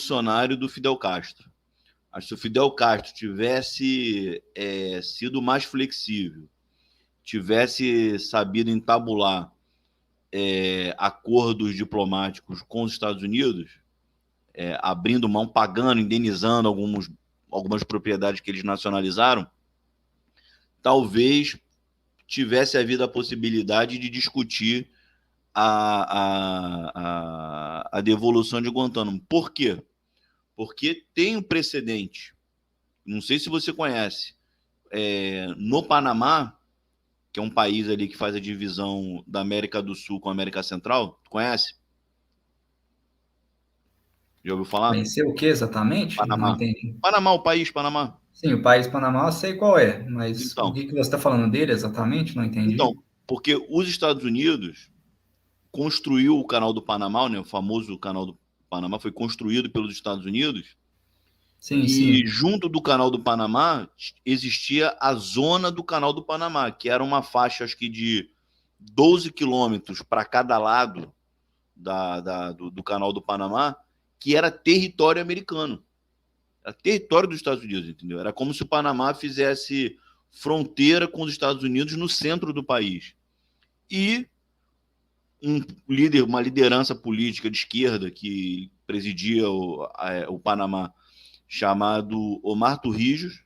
revolucionário do Fidel Castro. Acho que se o Fidel Castro tivesse sido mais flexível, tivesse sabido entabular acordos diplomáticos com os Estados Unidos, abrindo mão, pagando, indenizando algumas propriedades que eles nacionalizaram, talvez tivesse havido a possibilidade de discutir a devolução de Guantánamo. Por quê? Porque tem um precedente, não sei se você conhece, no Panamá, que é um país ali que faz a divisão da América do Sul com a América Central, tu conhece? Já ouviu falar? Conhecer o que exatamente? Não Panamá. entendi. Panamá, o país, Panamá. Sim, o país Panamá eu sei qual é, mas o Então, que você está falando dele exatamente? Não então, entendi. porque os Estados Unidos construiu o Canal do Panamá, né, o famoso Canal do Panamá foi construído pelos Estados Unidos, Sim, e sim. junto do Canal do Panamá existia a zona do Canal do Panamá, que era uma faixa, acho que de 12 quilômetros para cada lado do Canal do Panamá, que era território americano. Era território dos Estados Unidos, entendeu? Era como se o Panamá fizesse fronteira com os Estados Unidos no centro do país. E uma liderança política de esquerda que presidia o Panamá, chamado Omar Torrijos,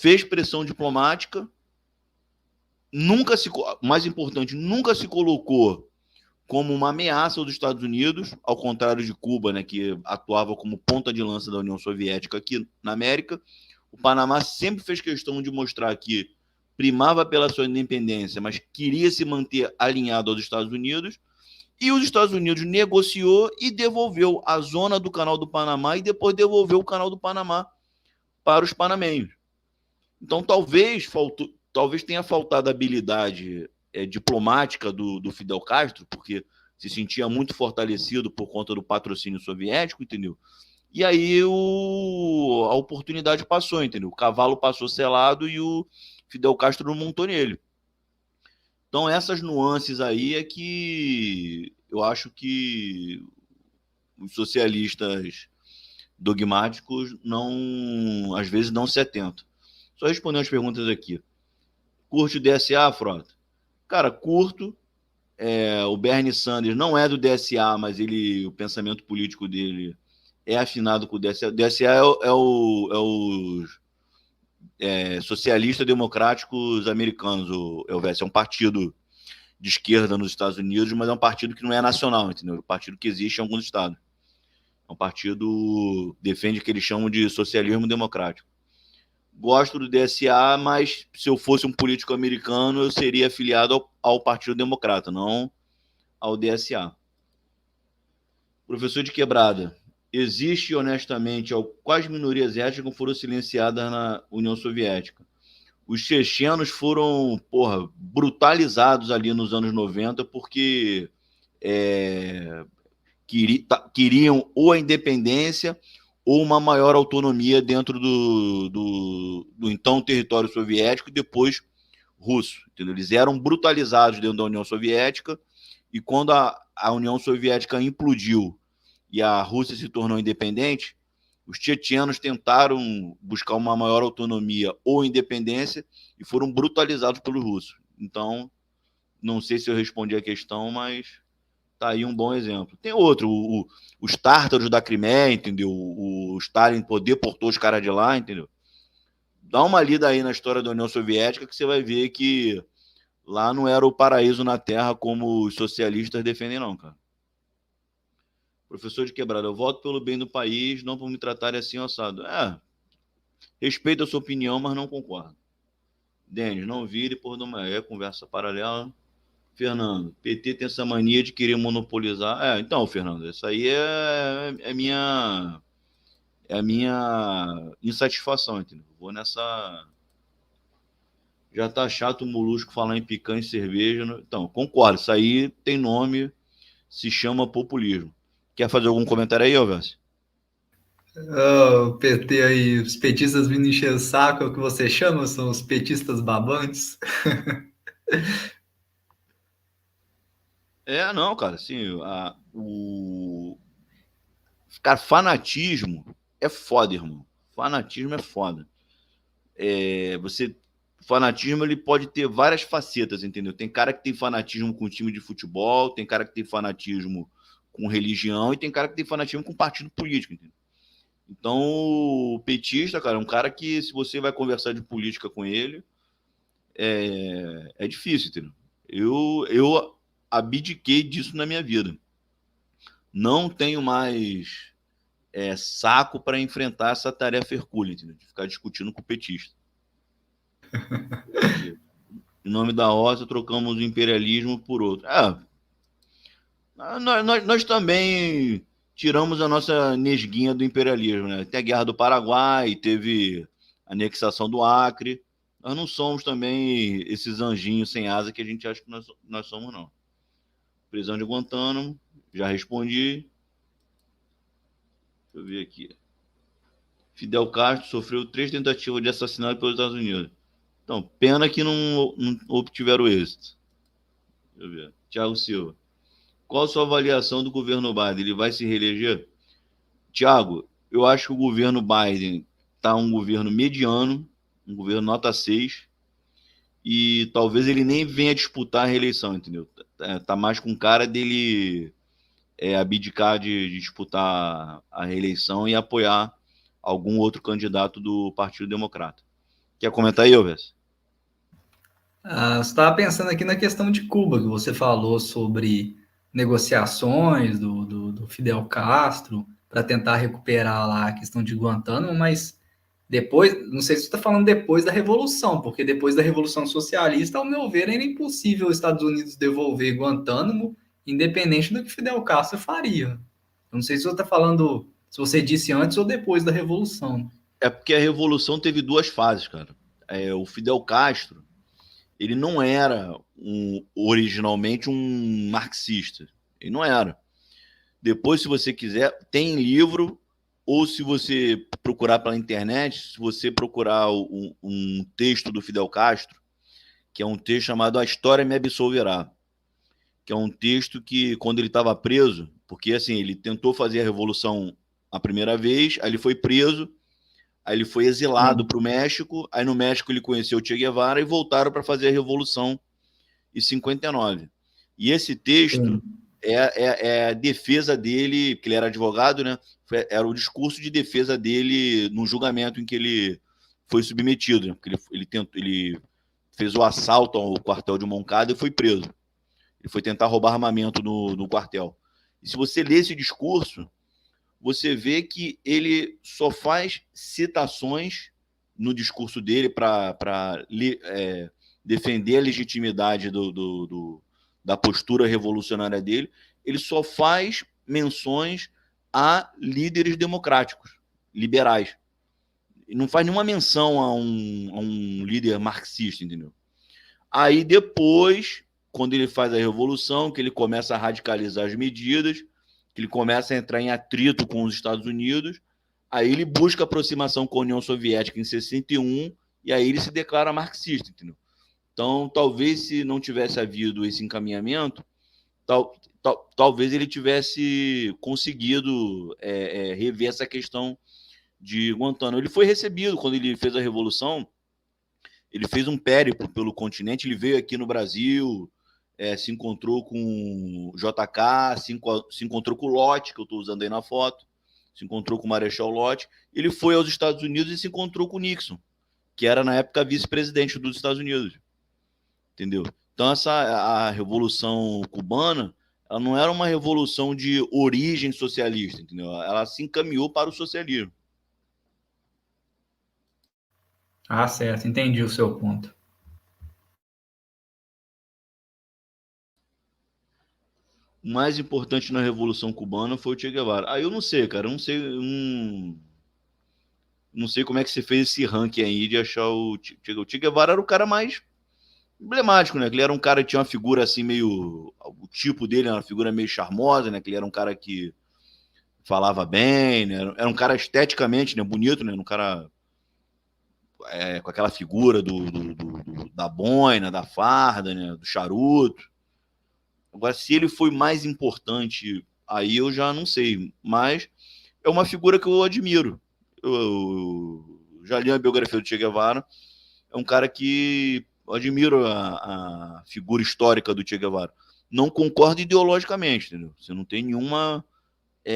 fez pressão diplomática, nunca se, mais importante, nunca se colocou como uma ameaça aos Estados Unidos, ao contrário de Cuba, né, que atuava como ponta de lança da União Soviética aqui na América. O Panamá sempre fez questão de mostrar que primava pela sua independência, mas queria se manter alinhado aos Estados Unidos. E os Estados Unidos negociou e devolveu a zona do Canal do Panamá e depois devolveu o Canal do Panamá para os panamenhos. Então, talvez tenha faltado habilidade diplomática do Fidel Castro, porque se sentia muito fortalecido por conta do patrocínio soviético, entendeu? E aí a oportunidade passou, entendeu? O cavalo passou selado e o Fidel Castro não montou nele. Então, essas nuances aí é que eu acho que os socialistas dogmáticos não, às vezes, não se atentam. Só respondendo as perguntas aqui. Curte o DSA, Frota? Cara, curto. O Bernie Sanders não é do DSA, mas o pensamento político dele é afinado com o DSA. O DSA os socialistas democráticos americanos, o Elvésio. É um partido de esquerda nos Estados Unidos, mas é um partido que não é nacional, entendeu? É um partido que existe em alguns estados. É um partido que defende o que eles chamam de socialismo democrático. Gosto do DSA, mas se eu fosse um político americano, eu seria afiliado ao Partido Democrata, não ao DSA. Professor de Quebrada, existe honestamente quais minorias étnicas foram silenciadas na União Soviética? Os chechenos foram, brutalizados ali nos anos 90 porque é, queriam ou a independência ou uma maior autonomia dentro do então território soviético e depois russo. Entendeu? Eles eram brutalizados dentro da União Soviética e quando a União Soviética implodiu e a Rússia se tornou independente, os chechenos tentaram buscar uma maior autonomia ou independência e foram brutalizados pelos russos. Então, não sei se eu respondi a questão, mas tá aí um bom exemplo. Tem outro, os tártaros da Crimeia, entendeu? O Stalin deportou os caras de lá, entendeu? Dá uma lida aí na história da União Soviética que você vai ver que lá não era o paraíso na Terra como os socialistas defendem, não, cara. Professor de Quebrada, eu voto pelo bem do país, não por me tratar assim, ossado. Respeito a sua opinião, mas não concordo. Denis, não vire por uma conversa paralela. Fernando, PT tem essa mania de querer monopolizar. Então, Fernando, isso aí é a minha insatisfação, entendeu? Vou nessa. Já tá chato o Molusco falar em picanha e cerveja. Então, concordo, isso aí tem nome, se chama populismo. Quer fazer algum comentário aí, Alves? O PT aí, os petistas vindo encher o saco, é o que você chama? São os petistas babantes? Não, cara, assim, Cara, fanatismo é foda, irmão. Fanatismo é foda. O fanatismo ele pode ter várias facetas, entendeu? Tem cara que tem fanatismo com time de futebol, tem cara que tem fanatismo com religião e tem cara que tem fanatismo com partido político, entendeu? Então, o petista, cara, é um cara que, se você vai conversar de política com ele, é difícil, entendeu? Eu abdiquei disso na minha vida. Não tenho mais saco para enfrentar essa tarefa hercúlea, entendeu? De ficar discutindo com o petista. Em nome da roça, trocamos o imperialismo por outro. Nós também tiramos a nossa nesguinha do imperialismo, né? Tem a Guerra do Paraguai, teve a anexação do Acre. Nós não somos também esses anjinhos sem asa que a gente acha que nós somos, não. Prisão de Guantánamo, já respondi. Deixa eu ver aqui. Fidel Castro sofreu 3 tentativas de assassinato pelos Estados Unidos. Então, pena que não obtiveram êxito. Deixa eu ver. Thiago Silva. Qual a sua avaliação do governo Biden? Ele vai se reeleger? Thiago, eu acho que o governo Biden está um governo mediano, um governo nota 6, e talvez ele nem venha disputar a reeleição, entendeu? Tá mais com cara dele abdicar de disputar a reeleição e apoiar algum outro candidato do Partido Democrata. Quer comentar aí, Elvis? Você estava pensando aqui na questão de Cuba, que você falou sobre negociações do Fidel Castro para tentar recuperar lá a questão de Guantánamo, mas depois, não sei se você está falando depois da Revolução, porque depois da Revolução Socialista, ao meu ver, era impossível os Estados Unidos devolver Guantánamo, independente do que Fidel Castro faria. Eu não sei se você está falando, se você disse antes ou depois da Revolução. É porque a Revolução teve 2 fases, cara. O Fidel Castro, ele não era originalmente um marxista. Ele não era. Depois, se você quiser, tem livro, ou se você procurar pela internet, se você procurar um texto do Fidel Castro, que é um texto chamado A História Me Absolverá, que é um texto que, quando ele estava preso, porque assim, ele tentou fazer a revolução a primeira vez, aí ele foi preso, aí ele foi exilado para o México, aí no México ele conheceu o Che Guevara e voltaram para fazer a Revolução em 59. E esse texto é a defesa dele, que ele era advogado, né? Era o discurso de defesa dele no julgamento em que ele foi submetido, né? Porque ele fez o assalto ao quartel de Moncada e foi preso. Ele foi tentar roubar armamento no quartel. E se você lê esse discurso, você vê que ele só faz citações no discurso dele para defender a legitimidade da postura revolucionária dele. Ele só faz menções a líderes democráticos, liberais. Ele não faz nenhuma menção a um líder marxista, entendeu? Aí depois, quando ele faz a revolução, que ele começa a radicalizar as medidas, que ele começa a entrar em atrito com os Estados Unidos, aí ele busca aproximação com a União Soviética em 61, e aí ele se declara marxista, entendeu? Então, talvez se não tivesse havido esse encaminhamento, talvez ele tivesse conseguido rever essa questão de Guantánamo. Ele foi recebido quando ele fez a Revolução, ele fez um périplo pelo continente, ele veio aqui no Brasil, se encontrou com o JK, se encontrou com o Lott, que eu estou usando aí na foto, se encontrou com o Marechal Lott, ele foi aos Estados Unidos e se encontrou com o Nixon, que era na época vice-presidente dos Estados Unidos. Entendeu? Então a Revolução Cubana, ela não era uma revolução de origem socialista, entendeu? Ela se encaminhou para o socialismo. Certo, entendi o seu ponto. O mais importante na Revolução Cubana foi o Che Guevara. Aí eu não sei, cara, eu não sei como é que você fez esse ranking aí de achar o Che Guevara era o cara mais emblemático, né? Que ele era um cara que tinha uma figura assim meio... O tipo dele era uma figura meio charmosa, né? Que ele era um cara que falava bem, né? Era um cara esteticamente, né? Bonito, né? Um cara com aquela figura da boina, da farda, né? Do charuto. Agora, se ele foi mais importante, aí eu já não sei. Mas é uma figura que eu admiro. Eu já li a biografia do Che Guevara, é um cara que eu admiro a figura histórica do Che Guevara. Não concordo ideologicamente, entendeu? Você não tem nenhuma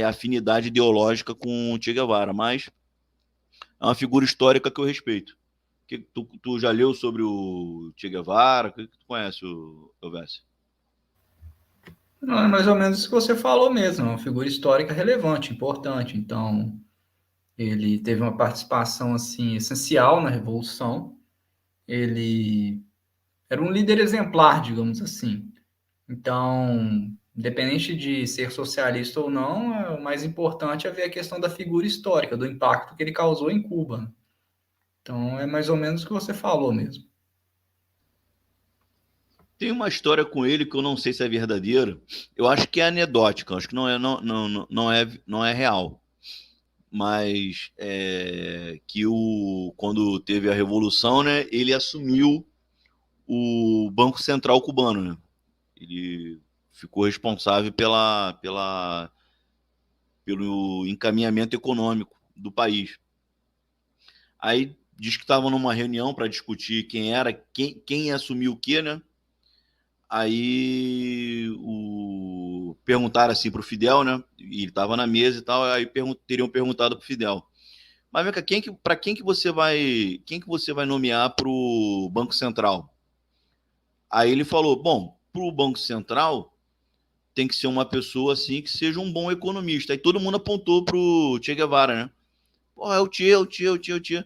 afinidade ideológica com o Che Guevara, mas é uma figura histórica que eu respeito. Tu já leu sobre o Che Guevara? O que tu conhece, o Elvésio? Não, é mais ou menos isso que você falou mesmo, é uma figura histórica relevante, importante. Então, ele teve uma participação assim essencial na Revolução. Ele era um líder exemplar, digamos assim. Então, independente de ser socialista ou não, o mais importante é ver a questão da figura histórica, do impacto que ele causou em Cuba. Então, é mais ou menos o que você falou mesmo. Tem uma história com ele que eu não sei se é verdadeira. Eu acho que é anedótica, acho que não é real. Mas que quando teve a Revolução, né, ele assumiu o Banco Central cubano, né? Ele ficou responsável pelo encaminhamento econômico do país. Aí diz que estavam numa reunião para discutir quem ia assumir o quê, né? Aí perguntaram assim pro Fidel, né? E ele estava na mesa e tal, aí teriam perguntado pro Fidel. Mas vem cá, quem que você vai nomear pro Banco Central? Aí ele falou, bom, pro Banco Central tem que ser uma pessoa assim que seja um bom economista. Aí todo mundo apontou pro Che Guevara, né? Pô, é o Che, é o Che, é o Che, é o Che.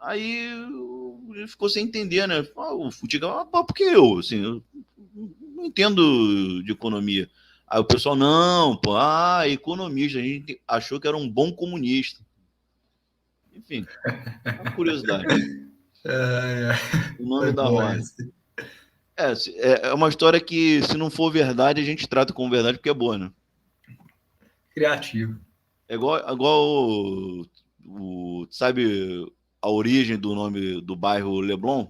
Aí ele ficou sem entender, né? O Che Guevara, por que eu? Assim, eu não entendo de economia. Aí o pessoal, não, pô, economista, a gente achou que era um bom comunista. Enfim, uma curiosidade. O nome Foi da boa roda. essa. É uma história que, se não for verdade, a gente trata como verdade porque é boa, né? Criativo. É igual sabe a origem do nome do bairro Leblon,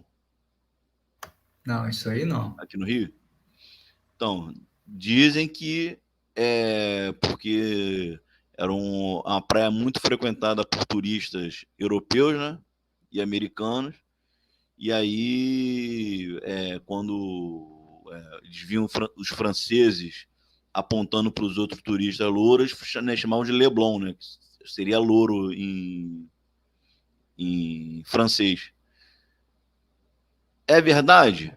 Não, isso aí não. aqui no Rio? Então, dizem que é porque era uma praia muito frequentada por turistas europeus, né? E americanos. E aí, quando eles viam os franceses apontando para os outros turistas louros, né, chamavam de Leblon, né? Que seria louro em francês. É verdade?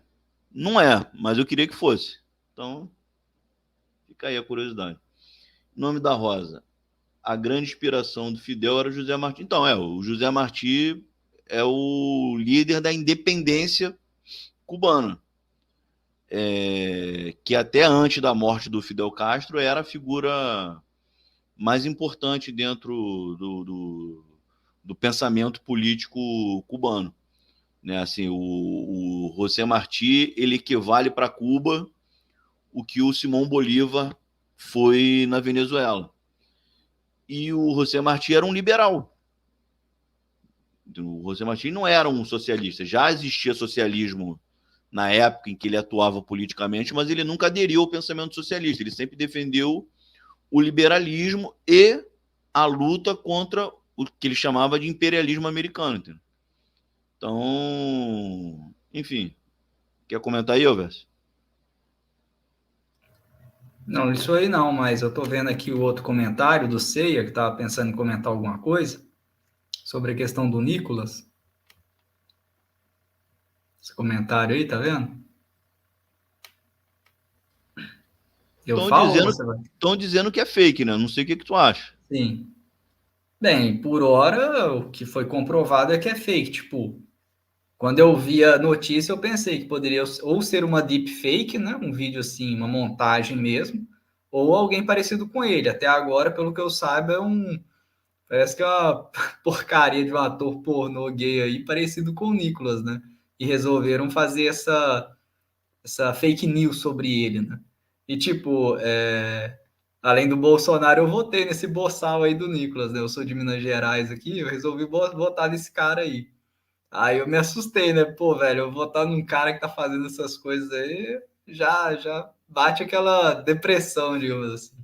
Não é, mas eu queria que fosse. Então, fica aí a curiosidade. Nome da Rosa. A grande inspiração do Fidel era o José Martí. Então, o José Martí é o líder da independência cubana. Que até antes da morte do Fidel Castro era a figura mais importante dentro do pensamento político cubano. Né? Assim, o José Martí ele equivale para Cuba o que o Simão Bolívar foi na Venezuela. E o José Martí era um liberal. O José Martí não era um socialista. Já existia socialismo na época em que ele atuava politicamente, mas ele nunca aderiu ao pensamento socialista. Ele sempre defendeu o liberalismo e a luta contra o que ele chamava de imperialismo americano. Entendeu? Então, enfim. Quer comentar aí, Alves? Não, isso aí não, mas eu tô vendo aqui o outro comentário do Ceia, que estava pensando em comentar alguma coisa sobre a questão do Nicolas. Esse comentário aí, tá vendo? Eu falo ou você vai? Estão dizendo que é fake, né? Não sei o que tu acha. Sim. Bem, por hora, o que foi comprovado é que é fake. Tipo, quando eu vi a notícia, eu pensei que poderia ou ser uma deepfake, né? Um vídeo assim, uma montagem mesmo, ou alguém parecido com ele. Até agora, pelo que eu saiba, parece que é uma porcaria de um ator pornô gay aí, parecido com o Nicolas, né? E resolveram fazer essa fake news sobre ele, né? E tipo, além do Bolsonaro, eu votei nesse boçal aí do Nicolas, né? Eu sou de Minas Gerais aqui, eu resolvi votar nesse cara aí. Aí eu me assustei, né? Pô, velho, eu votar num cara que tá fazendo essas coisas aí, já bate aquela depressão, digamos assim.